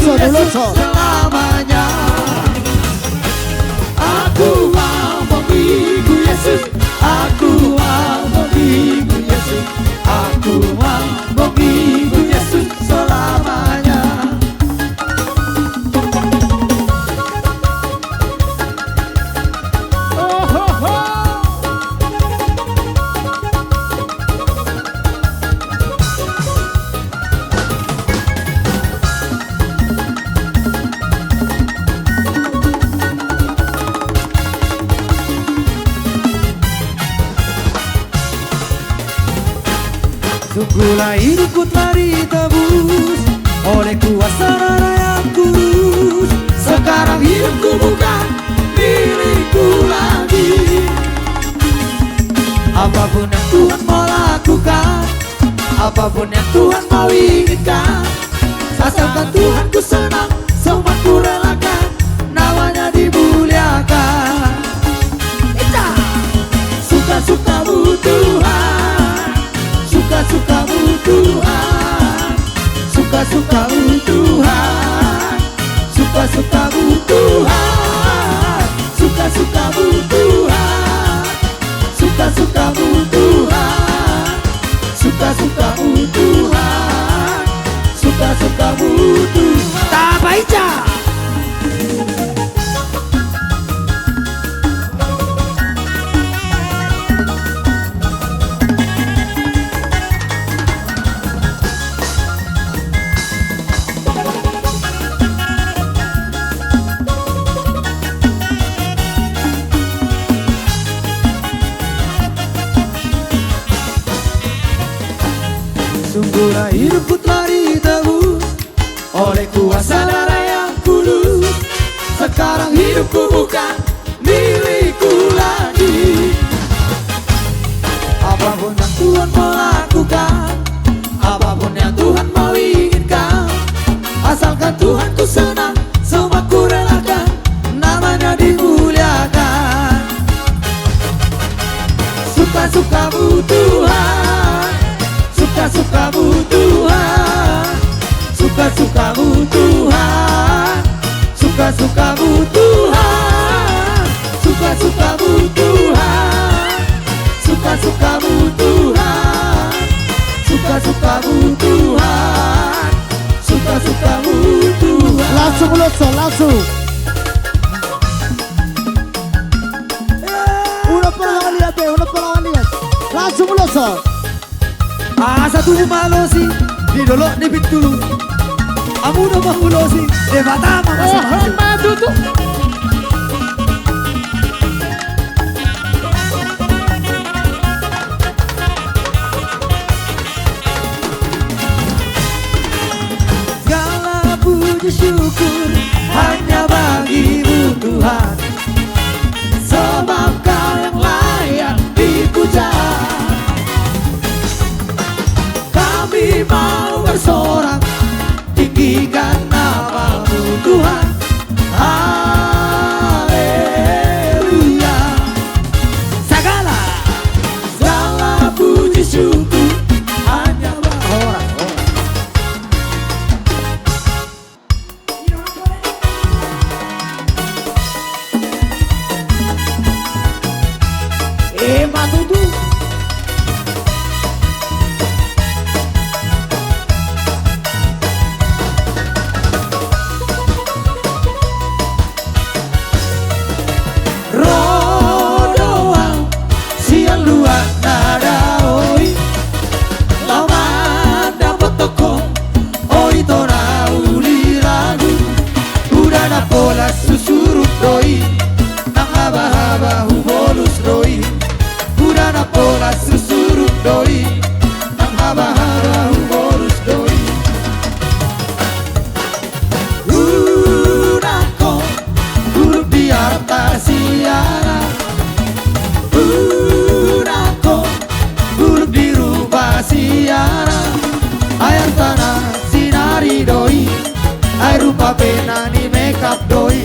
Yesus selamanya. Aku mau mengikut Yesus, aku mau mengikut Yesus, aku mau mengikut Yesus selamanya. Sungguhlah hidupku telah ditebus oleh kuasa darah yang kudus. Sekarang hidupku bukan milikku lagi. Apapun yang Tuhan mau lakukan, apapun yang Tuhan mau inginkan, asalkan Tuhan ku senang, semua ku relakan, namanya dimuliakan. Suka-sukamu Tuhan, suka-sukamu Tuhan, suka-sukamu Tuhan, suka-sukamu Tuhan, suka-sukamu Tuhan, suka-sukamu Tuhan, suka-sukamu Tuhan, suka-sukamu Tuhan. Tabaija. Sungguhlah hidupku telah ditebus oleh kuasa darah yang kudus. Sekarang hidupku bukan milikku lagi. Apapun yang Tuhan mau lakukan, apapun yang Tuhan mau inginkan, asalkan Tuhan ku senang, semua ku relakan, namanya dimuliakan. Suka-sukamu Tuhan, suka-sukamu Tuhan, suka-sukamu Tuhan, suka-sukamu Tuhan, suka-sukamu Tuhan, suka-sukamu Tuhan, suka-sukamu Tuhan, suka-sukamu Tuhan. Langsung Loso, langsung. Udah pernah lihat ya, udah pernah lihat. Langsung Loso. Asa tuh malosi di dolo di pitulu. Amu no mahulosi de batama masih. Maju tuh. Segala puji syukur hanya bagimu Tuhan, sebab Kau yang layak dipuja. Kami mau bersorak, tinggikan nama-Mu Tuhan. Haleluya. Segala puji syukur hanya orang-orang. Matutu. Susurut doi, nang haba-haba hubolus doi. Budana pola susurut doi, nang haba-haba hubolus doi. Unako, huruf di atas siara. Unako, huruf di rumah siara. Ayam tanah sinari doi, air rupa pena ni makeup doi.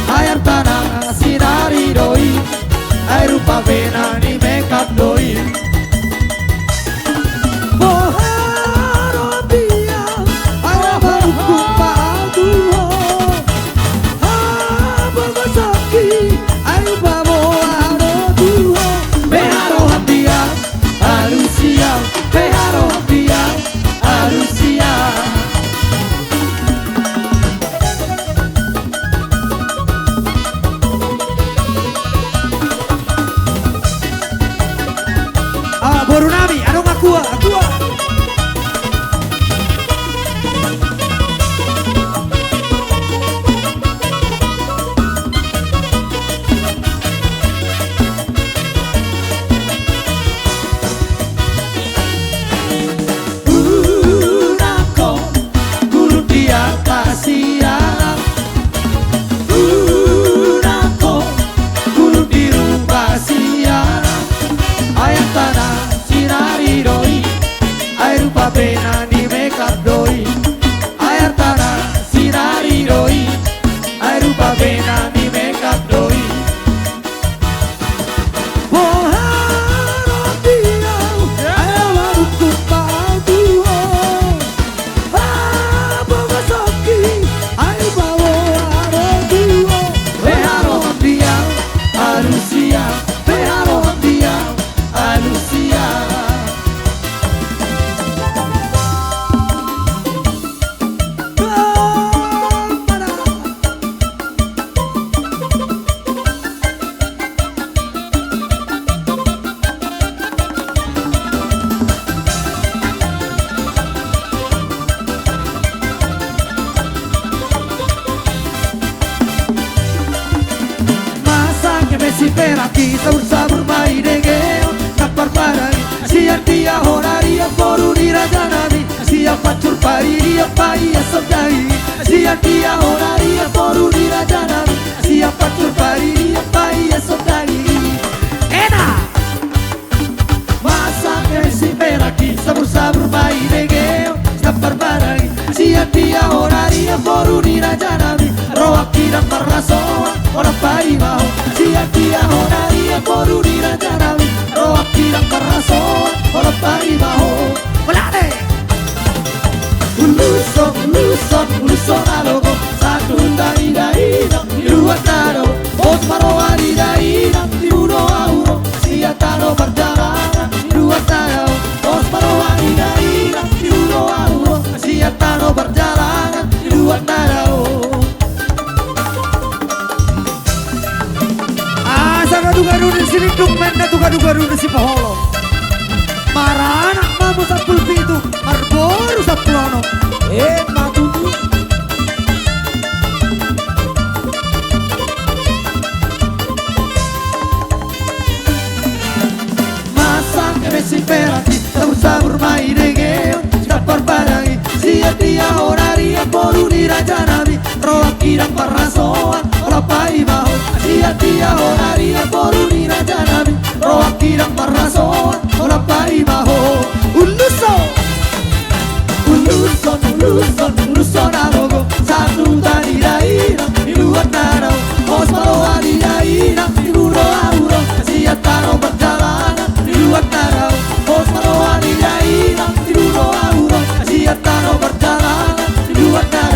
Air tanah sinari doi, air rupa pena ni makeup doi. Boharo dia, ayah baruku paatu peraki sabur-sabur mai degeo Kapar parai sian dia honaria Poru di raja nami siap pacur pari dia pai asap jari sian dia honaria Poru di raja nami siap pacur pari dia pai asap jari enak masa si peraki sabur-sabur mai degeo Kapar parai sian dia honaria Poru di raja nami roak tidak perlasoan orang pai mau sian dia honaria Poru di raja nami roak tidak perlasoan orang pai mau pelade Uluson alogo satu dari daina dua taro bos marowari daina diuno auro siatano perjalanan dua taro bos marowari daina diuno auro siatano perjalanan dua taro gaduh-gaduh di sini menda tuh gaduh-gaduh di si paholo marana mamu sapul pitu marboru sapulono matutu masa kemesi peraki sabur-sabur mai degeo Kapar parangi sia dia honaria Poru di raja nami roak kirang parasoan olah pai mau sia dia honaria Poru di raja nami roak kirang parasoan olah pai mau uluson alogo satu tadi daina di luar tanah os maroa di daina di budo auro sia taro perjalanan di luar tanah os maroa di daina di budo auro sia taro perjalanan di luar tanah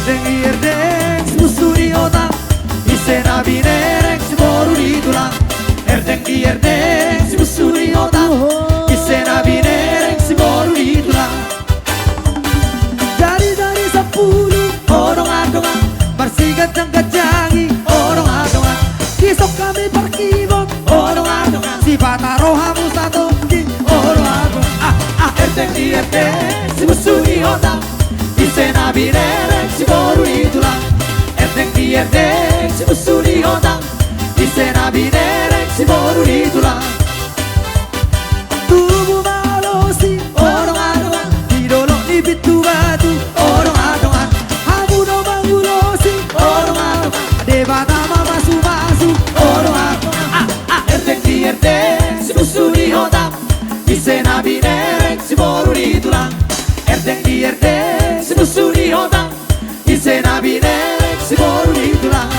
Erdeng Semusuri otak Isena binerek Seboru di tulang Erdeng Semusuri otak Isena binerek Seboru di tulang Dari 10 Odong-adongan Bersih kacang-kacangi Odong-adongan Kisok kami perkibon Odong-adongan Si Bataro hamu satu Odong-adongan Erdeng Semusuri otak Isena binerek Seboru di tulang Erdeng Semusuri otak Isena binerek Seboru di tulang Tubuh malosi Odong-adongan Didolok di pintu batu Odong-adongan Hamuno mangulosi Odong-adongan Debata masu-masu Odong-adongan Erdeng Semusuri otak Isena binerek Seboru di tulang Erdeng Semusuri otak Isena binerek Seboru di tulang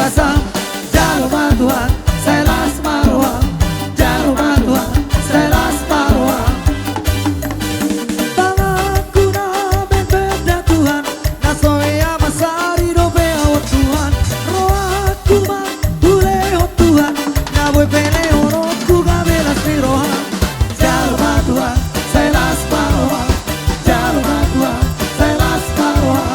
basam, jangan lupa Tuhan, saya las marwah. Jangan lupa Tuhan, saya las marwah. Tanganku na beda Tuhan, na soya masari do beawat Tuhan. Rohaku ma buleo Tuhan, na boy pele oroku gabelas miroha. Jangan lupa Tuhan, saya las marwah. Jangan lupa Tuhan, saya las marwah.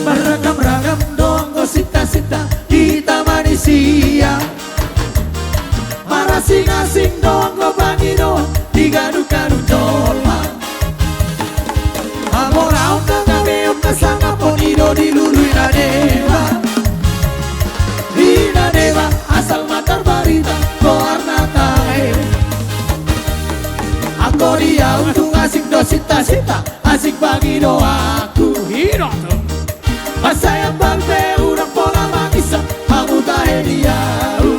Beragam-ragam donggo sita-sita di taman isia. Marasing-asing donggo bangido di gadu-gadu dolma. Amorau kagabeon kasanga ponido di lului na dewa. Di na dewa asal matar barita koarna tae. Ako dia untuk asik do sita-sita, asik bangido aku hiroto. Masayang bangte urang pola mangisa Hamu tahe diau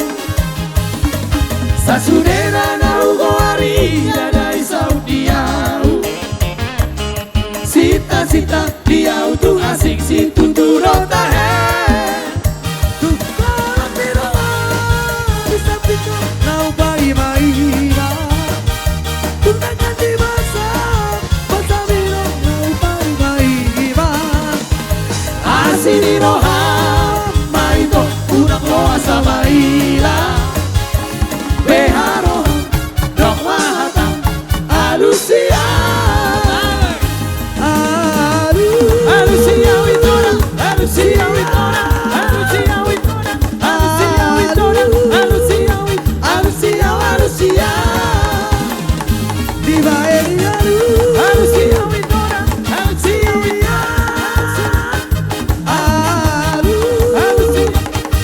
Sasudena na ugo hari Dadai saudiau Sita-sita diau tu asing si tuturo tahe Tukar miroa Bisa pika nau bai-bai-ba Tuntangan di masa Masa miro nau bai-bai-ba Asini roha maito urang loa sabaila Beharo dong mahata alusia Alusia witora Alusia witora Alusia witora Alusia witora Alusia Alusia Diva Elialu Alusia witora Alusia witora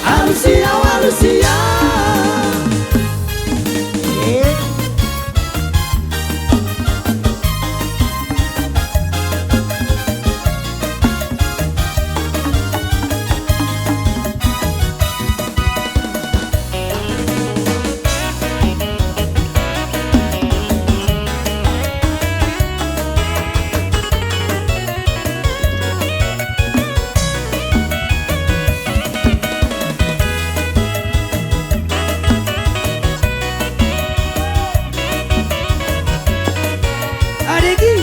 Alusia Adegi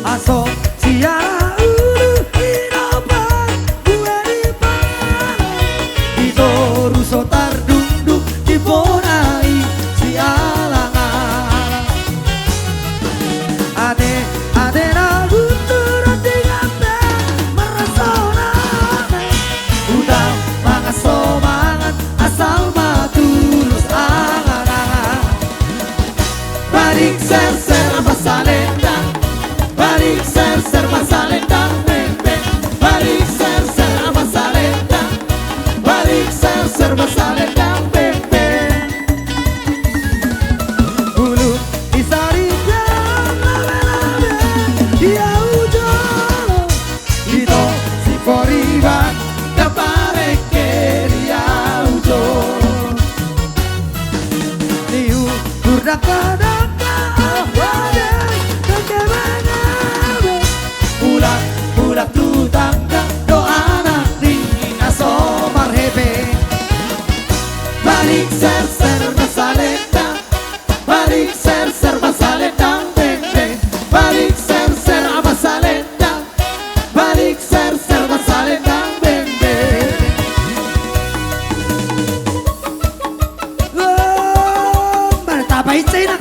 Aso siara ulu inopan bueripan Ito ruso tardunduk diponai si alang-alang Ade na gutur tingate merasonane Udang mga somangan asal matulus angan-angan Balik ser-ser masalendang Balik ser-ser masalendang beng-beng Balik ser-ser masalendang Balik ser-ser masalendang beng-beng Bulu isari jam labe-labe Dia ujolo Dito si poriban Daparek ke dia ujolo Diu kurdaka Bulat tu tangga doa nanti naso marhebe Balik ser-ser masalendang Balik ser-ser masalendang beng-beng Balik ser-ser masalendang Balik ser-ser masalendang beng-beng Bertapa icay nang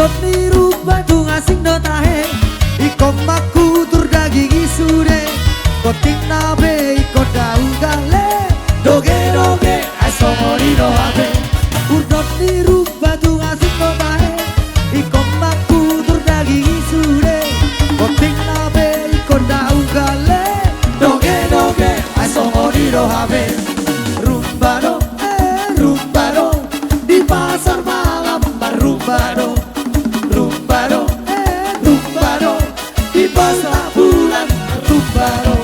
Udot niru batu ngasing do tahe iko maku tur daging isude koting nabe iko dau gale doge doge aso mori do habe Udot niru batu ngasing do tahe iko maku tur daging isude koting nabe iko dau gale doge doge aso mori do habe Rumbado rumbado di pasar malam rumbado rumbado rumbado di pasar bulan rumbado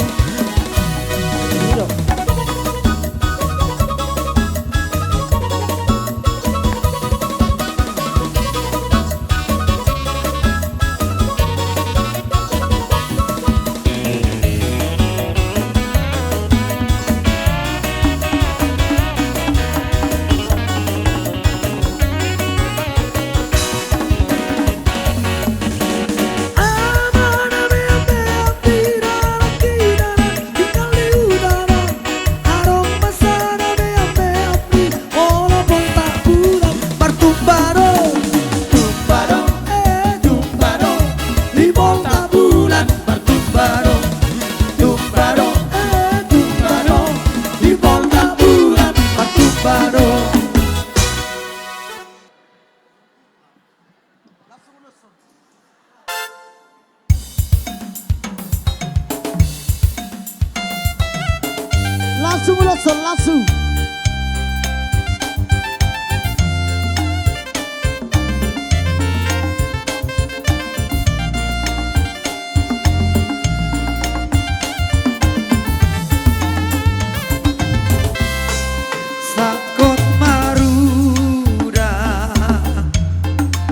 Langsung langsung langsung. Sakot maruda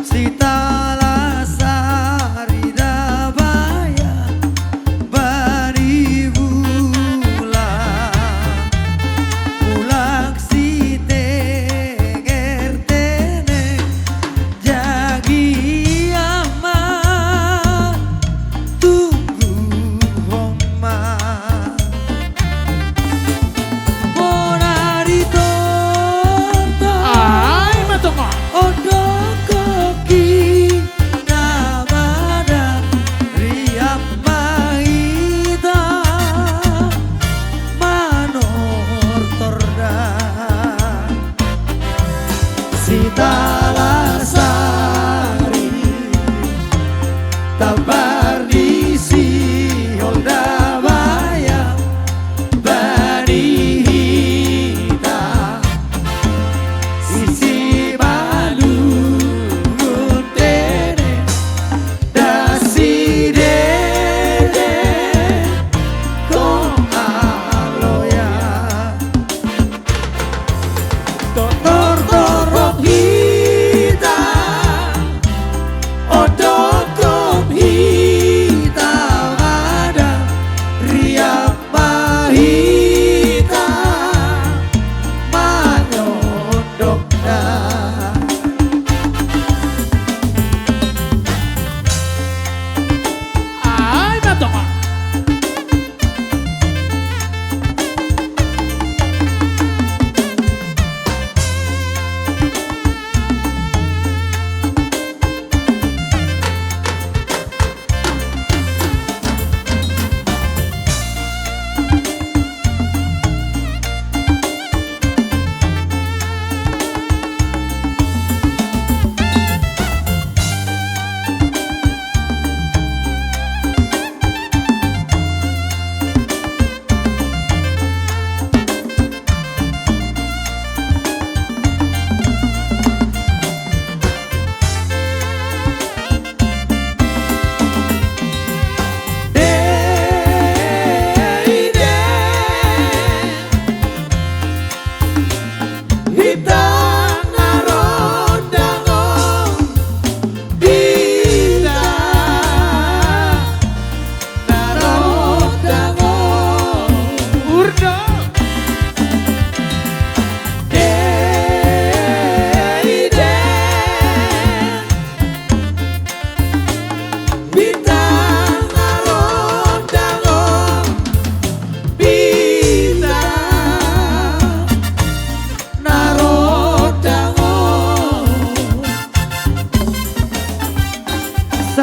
Sitala sarida baya Bari bula Ulak site gertene Jagi aman Tunggu homa Sitalasari tabar di Siholda bayang bani hita sisi malu guntene dasi dede kong aloya Tor torok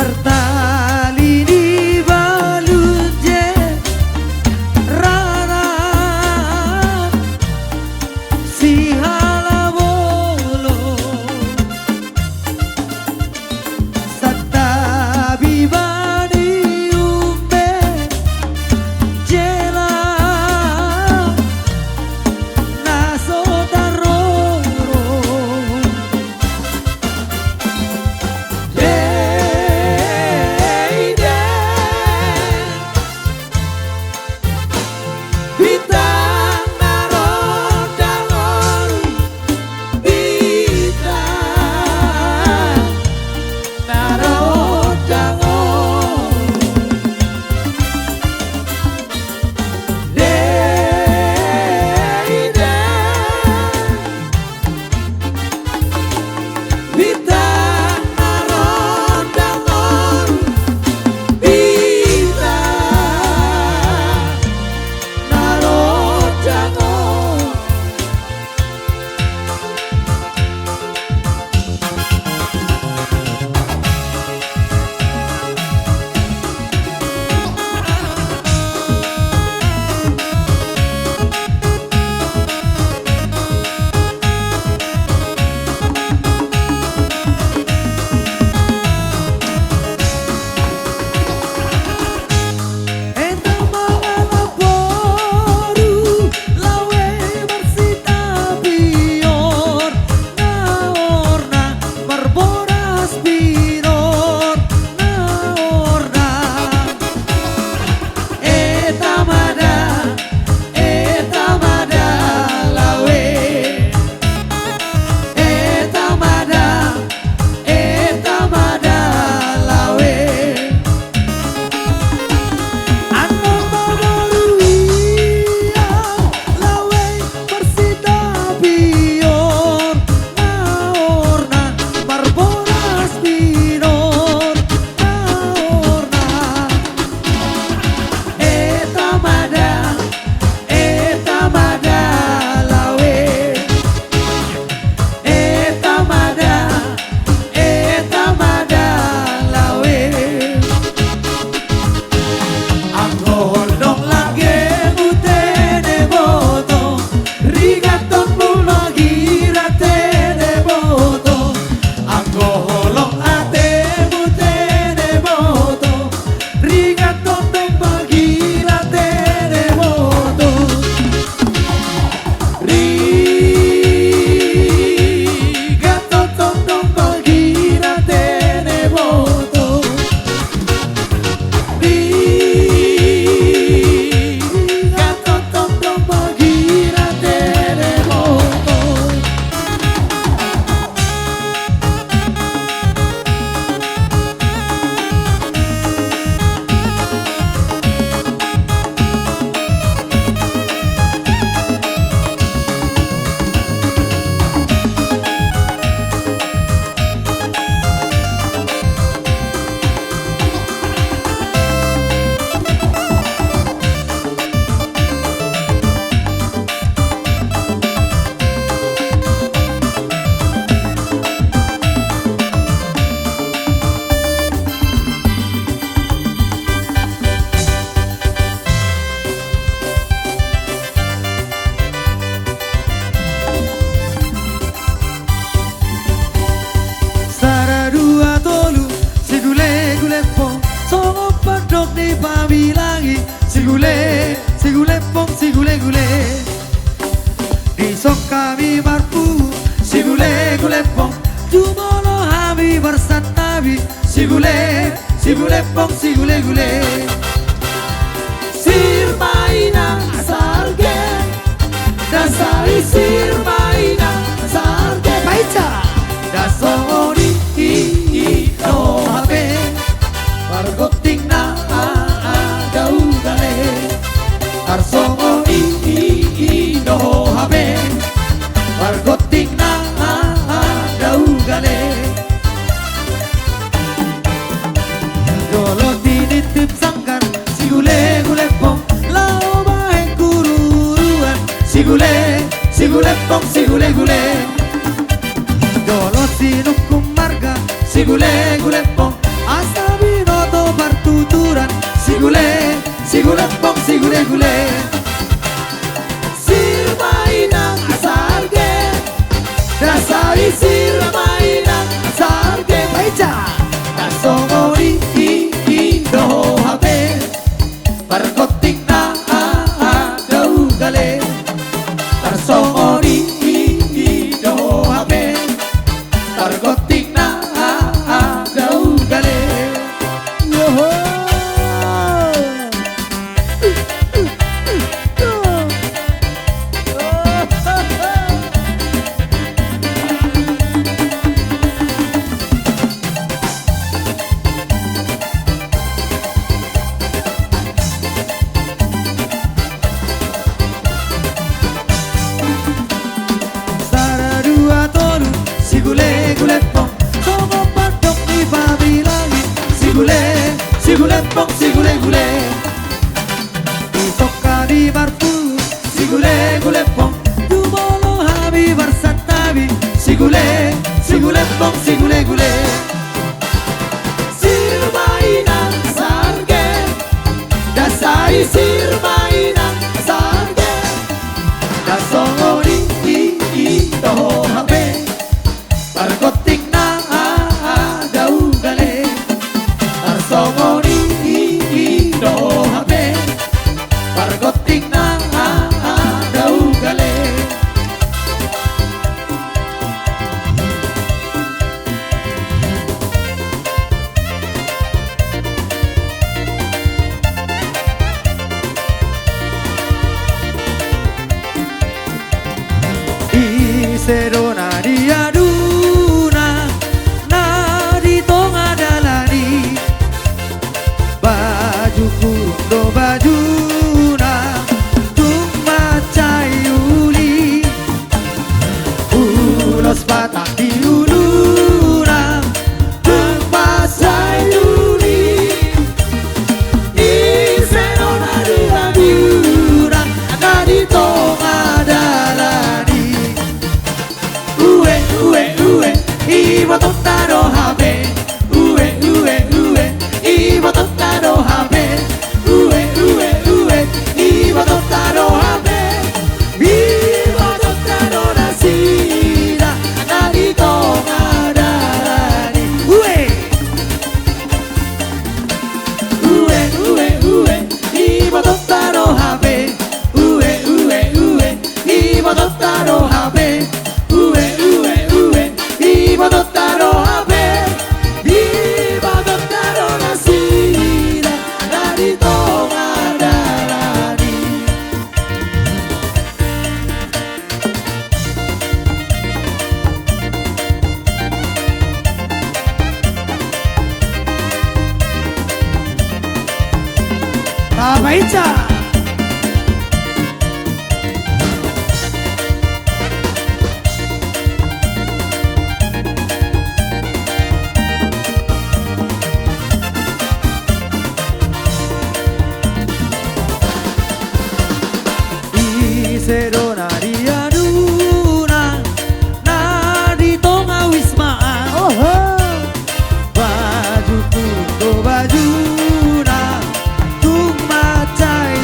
Martali di baluje rara si halabolo satta bibani umbe jela nasodaroro Sigule Isok kami marpu Sigule pong Jumolo hami bersatabi Sigule pong Sigule Sir maina sarge Dasari sir maina sarge Baca Dasori no habe Bargoting na gaugale Arsongo no habe Bargoting na gaugale Dolo dinitip sangkan Sigule pong Lao maeng kururuan Sigule pong Sigule Dolo sinukum marga Sigule pong Asa binoto partuturan si gule pong si gule sir mainang asarge dasari sir mainang asarge baca kasongori doho habe parkoting na gau gale kasongori doho habe parkoting na gau gale Yoho. Sararua toru si gule pong Sogo padok ni babilangi si gule pong si gule Isoka di barfu si gule pong Dumolo habi barsatabi si gule pong si gule Sir mainang sarge dasai sir mainang sarge dasongori doho habe parkoting na gau gale tarsongori doho habe parkoting na gau gale Serona diaduna nadi tonga dalani baju kurung do bajuna tumma cayuli ulos batang di uluna tumma cayuli di serona diaduna nadi tonga dalani Ibo totaro habe Ibo totaro habe Ibo totaro habe Ibo totaro nasira Narito ngadarani Ibo totaro habe Ibo totaro habe Iba totaro habe Iba totaro nasira Narito ngadarani Tabaica Serona diaduna nadi tonga wismaan Oho. baju kundo bajuna tumma cai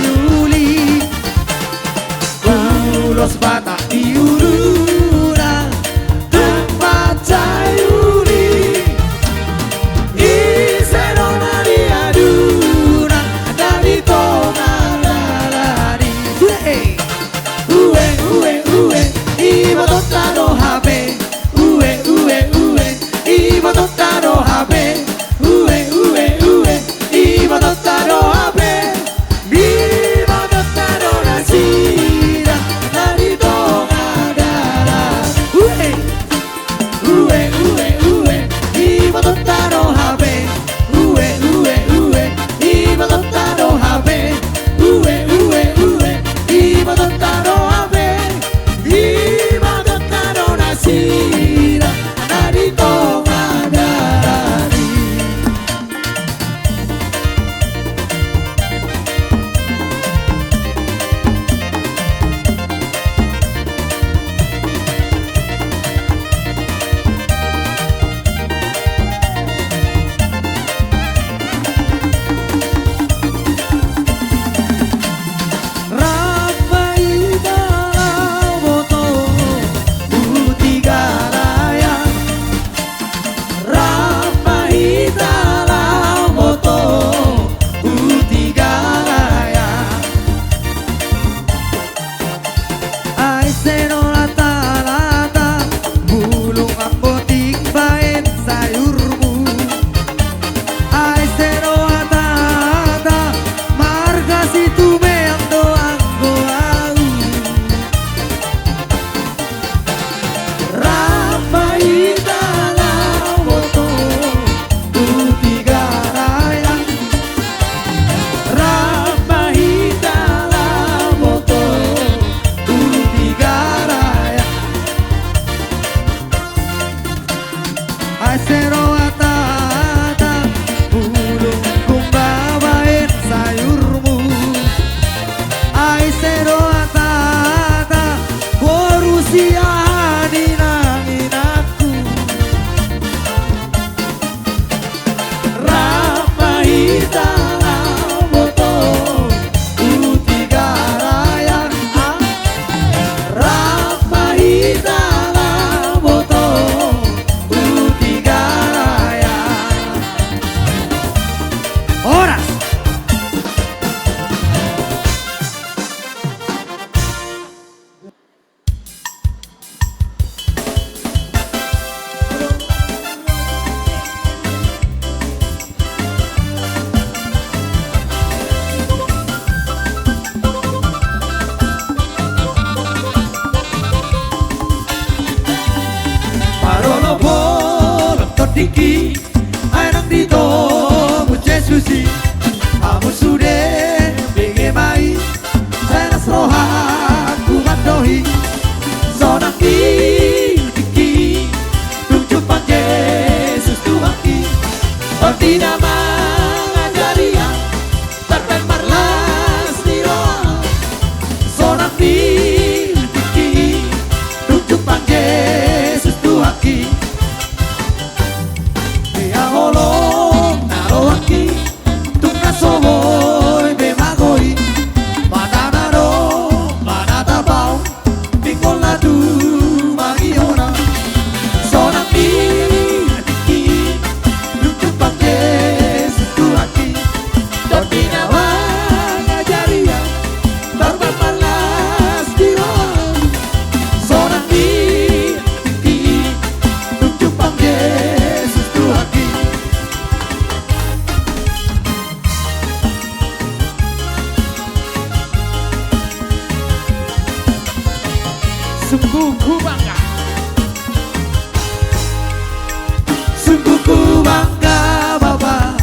Asero atata Bulung kumbawain sayurmu Aisero atata Borusia dinangin aku Ramahita moto Utigarayang Ramahita moto Utigarayang Horas Parono bolo todiki Ainang dito muce susi Amu sude bege mai Senas roha kumat dohi Sonang diki Tunjuk Yesus Tuhanki Oh tidak mengajari yang Terpen marlas di roa Sonang diki Tunjuk Yesus Tuhanki Dia holong naroanki Tungna soboy bemagoi Mana naro, mana tabau Bingkol na tu magiona Sonang diki Tunjuk Yesus Tuhanki Dodi nawang ajaria Barbar malas di roa Sonang diki Tunjuk Yesus Tuhanki Sungguh ku bangga Sungguh ku bangga Bapa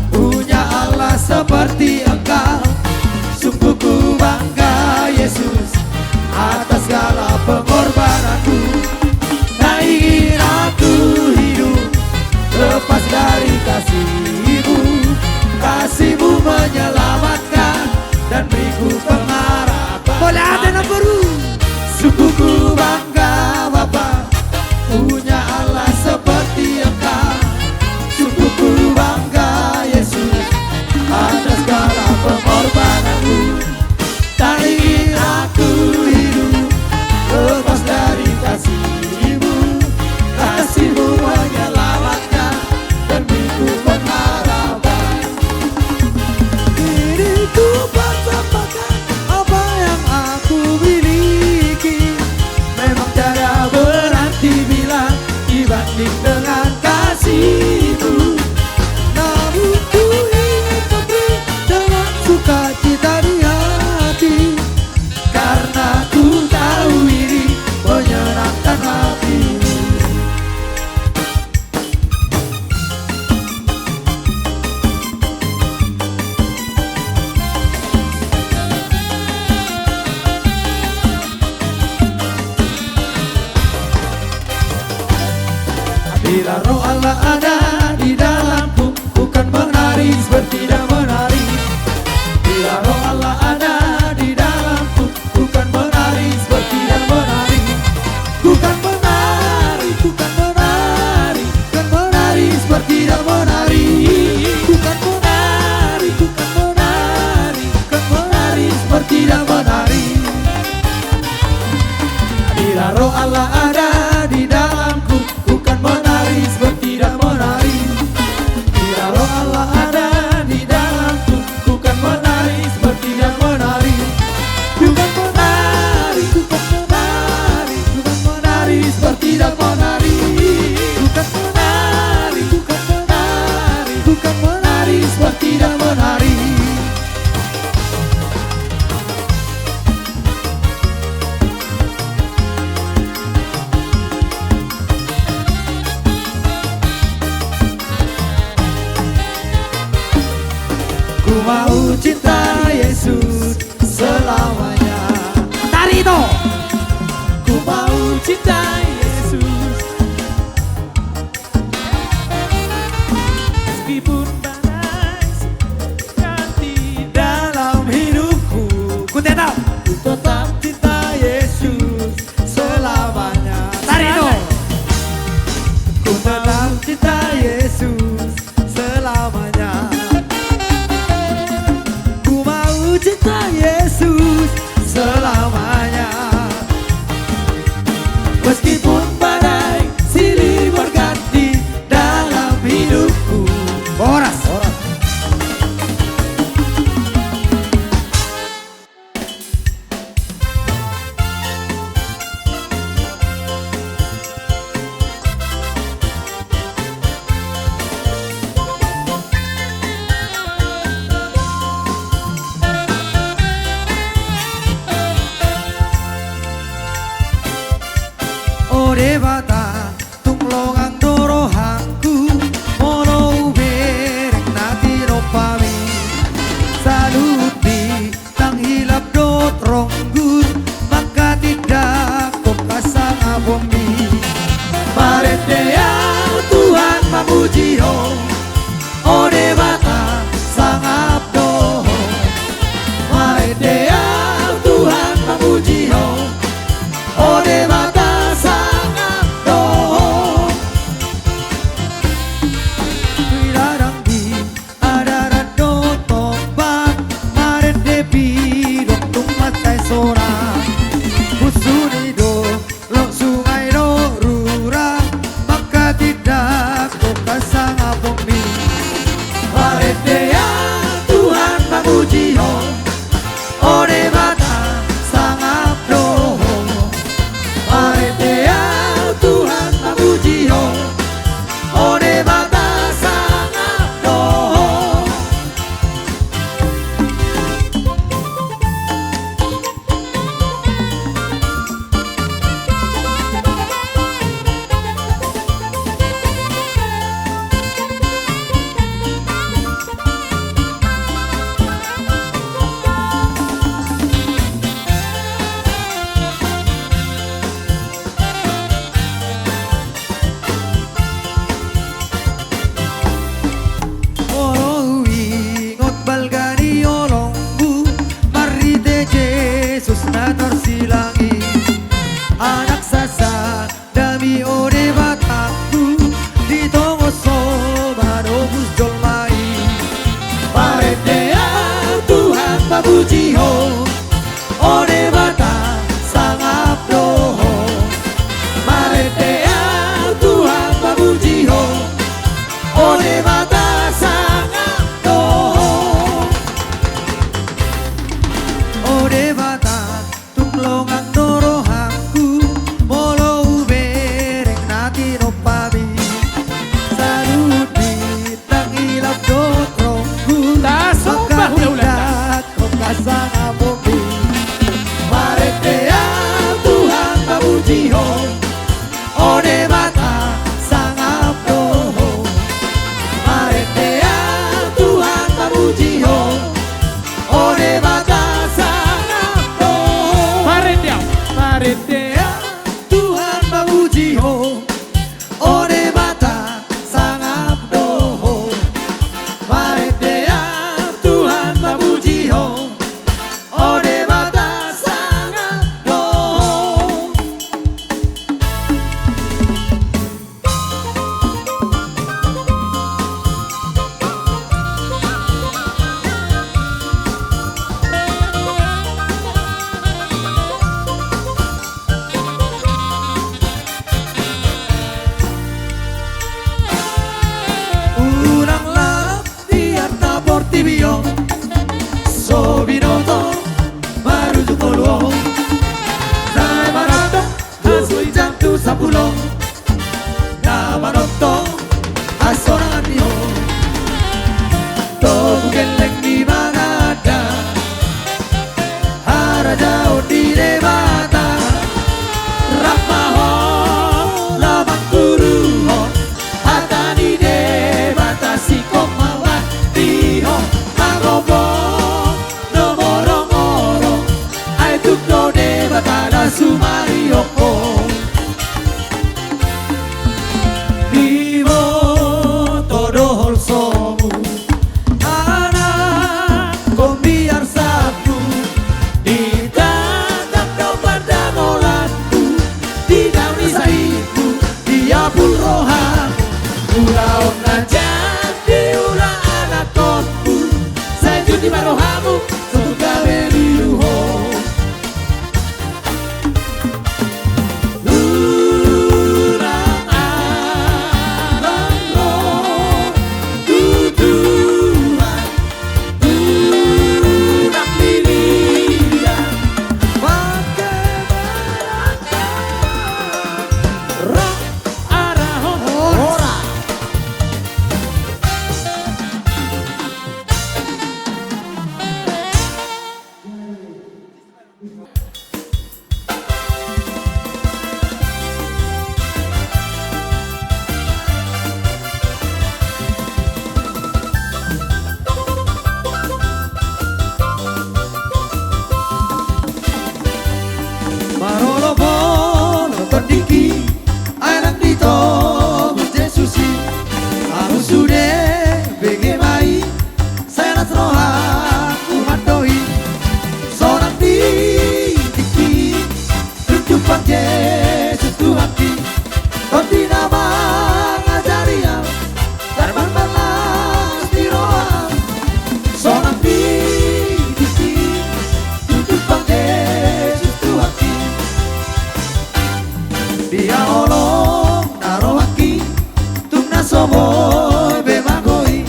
Punya Allah seperti Engkau Sungguh ku bangga Yesus Atas segala pengorbananku Tak ingin aku hidup Lepas dari kasih-Mu Kasih-Mu menyelamatkan Dan beriku pengharapan Boleh ada nomor Sungguh ku bangga Bapa Punya Allah seperti Engkau Sungguh ku bangga Yesus Atas segala pengorbananmu Tak ingin aku hidup Lepas dari kasih-Mu Kasih-Mu menyelamatkan Dan beriku pengharapan Diriku persembahkan apa yang aku miliki Memang tiada berarti bila dibanding dengan kasih-Mu Namun ku ingin memberi dengan sukacita di hati Karena ku tahu ini menyenangkan hati-Mu Bila roh Allah ada di dalamku Bukan menari seperti tidak menari Bila roh Allah ada di dalamku Bukan menari seperti tidak menari Bukan menari, bukan menari Bukan menari seperti tidak menari Bukan menari, bukan menari Bukan menari seperti tidak menari Bila roh Allah ada di dalamku Bukan menari seperti tidak menari Bila roh Allah ada di dalamku Bukan menari seperti tidak menari Bukan menari, bukan menari Bukan menari seperti tidak menari Bukan menari, bukan menari Bukan menari seperti tidak menari Ku mau cinta Yesus selamanya. Tari itu. Ku mau cinta Yesus. Meskipun badai ganti dalam hidupku, ku tetap cinta Yesus selamanya. Tarik dong. Ku tetap cinta Yesus selamanya. Ku mau cinta Yesus selamanya. Meskipun badai silih berganti dalam hidupku. Ora somoy bemagoi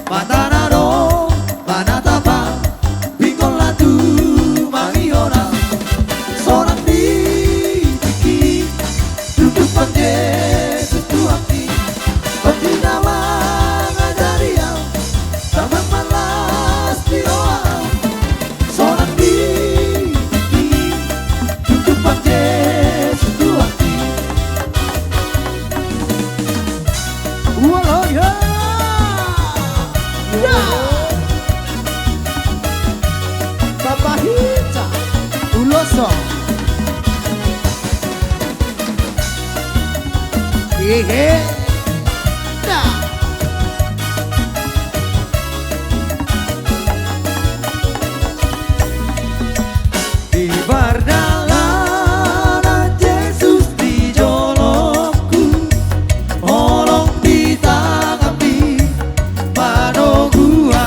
matanaro manatapa bingkol latu mangiona seorang di tiki duduk pake setu hati pentina mengajariau sama malas diroa seorang di tiki duduk pake setu hati. Walau ya, ya. Bapak Hica, Uloso. Hehe, nah. Di bardalanan Yesus dijolokku molong ditanggapi mano gua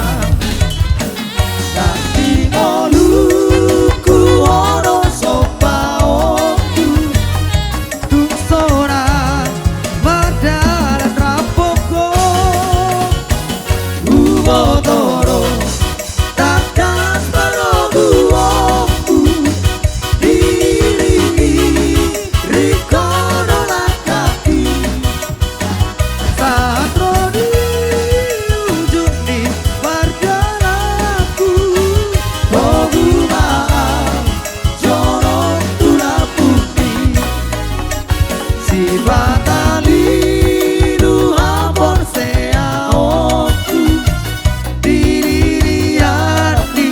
nanti ngoluku ono sopaoku tung soran madalan rapoko ubotoro takkan manoguoku diringi rikono lakaki saat rodi ujung di margalaku Togumaan jorong tulah putih si batali duhapon seaoku diririarti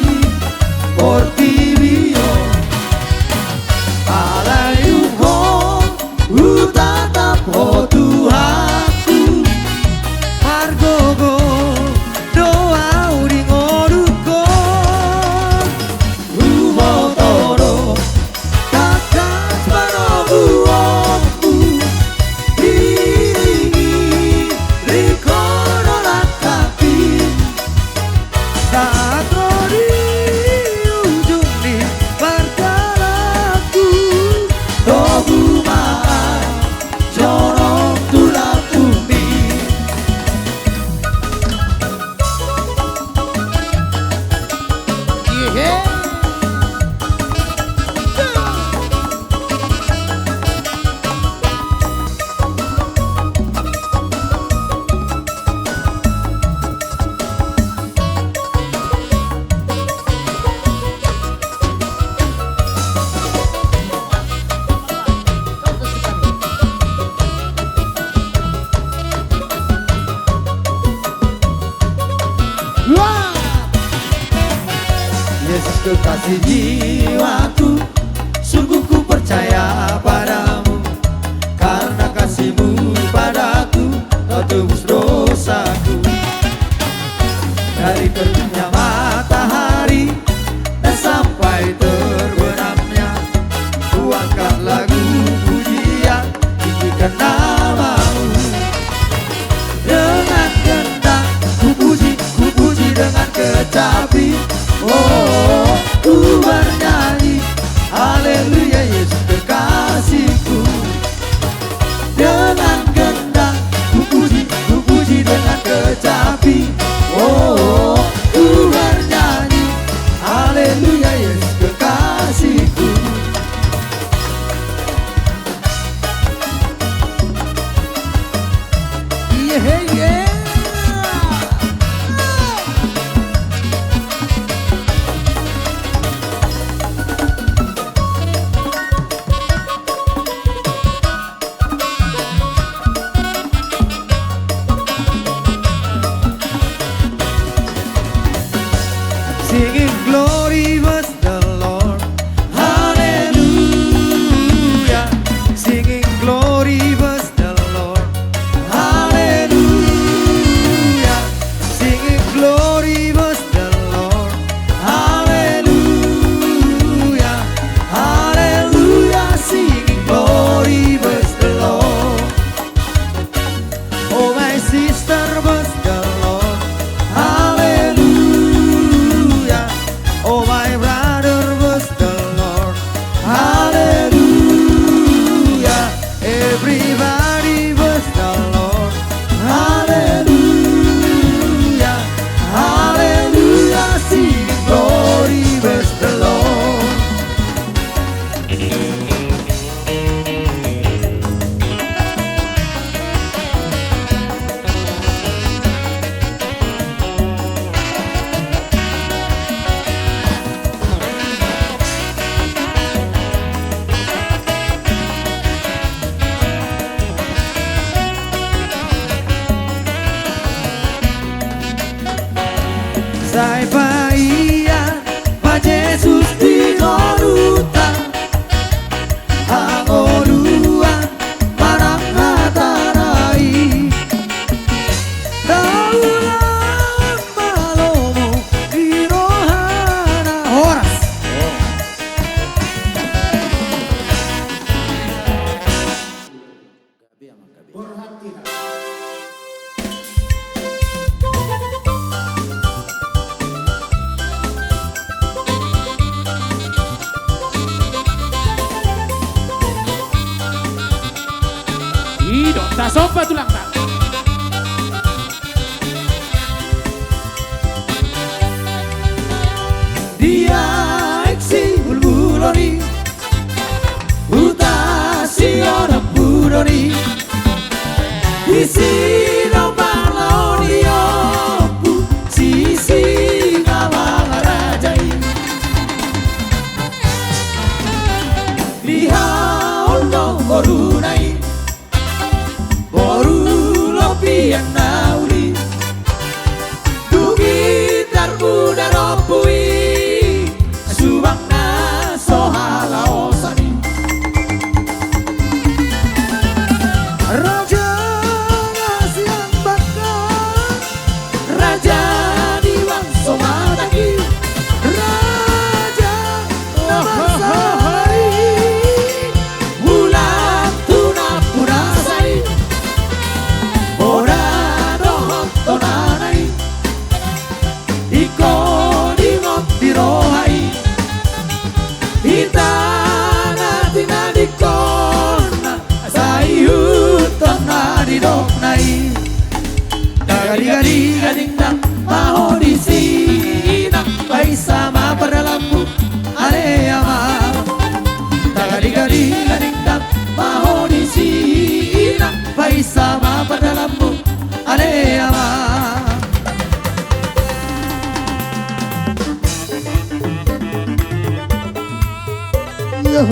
portibio alayuhon utatap ho Tuhanku margogo doa uri ngoruko umotoro takkan manoguoku diringi rikono lakaki saat rodi ujung di margalaku Togumaan jorong tulah putih. Hehe. Wah. Yesus kekasih jiwaku, sungguh ku percaya padamu, karena kasih-Mu padaku, Kau tebus dosaku. Dari terbitnya matahari dan sampai terbenamnya, ku angkat lagu pujian, tinggikan nama-Mu. Dengan kehendak ku puji dengan kecapi. Oh, ku bernyanyi, haleluya Yesus kekasihku. Dengan kehendak ku puji dengan kecapi. Oh, ku bernyanyi, haleluya Yesus kekasihku. Yeah, yeah. Singing glory was the Lord, hallelujah. Singing glory was the Lord, hallelujah. Singing glory was the Lord, hallelujah, hallelujah. Singing glory was the Lord. Oh, my sister was the Lord, hallelujah. Oh, my brother was the Lord, hallelujah. Everybody was the Lord, Sai paian pa Jesus di norutan angoluan marang hatarai daulang malomo di rohana horas Ido, tak sopa tulang tak. dia eksi bulbuloni utasi ora budoni isi no malaoni opu sisi ngawang rajai liha ono korunai boru lopi yang nauli dugi tarbuda ropui subang na sohala osani raja ngasian bakar raja diwang somataki raja namasari bulan tuna purasai ora dohot tonanai iko dingot dirohai hitana tinadikona sayuton nadidoknai gadi-gadi gadingdang maho di sini pai sama perdalamku aleama gadi-gadi gadingdang maho di sini pai sama perdalamku aleama Yo,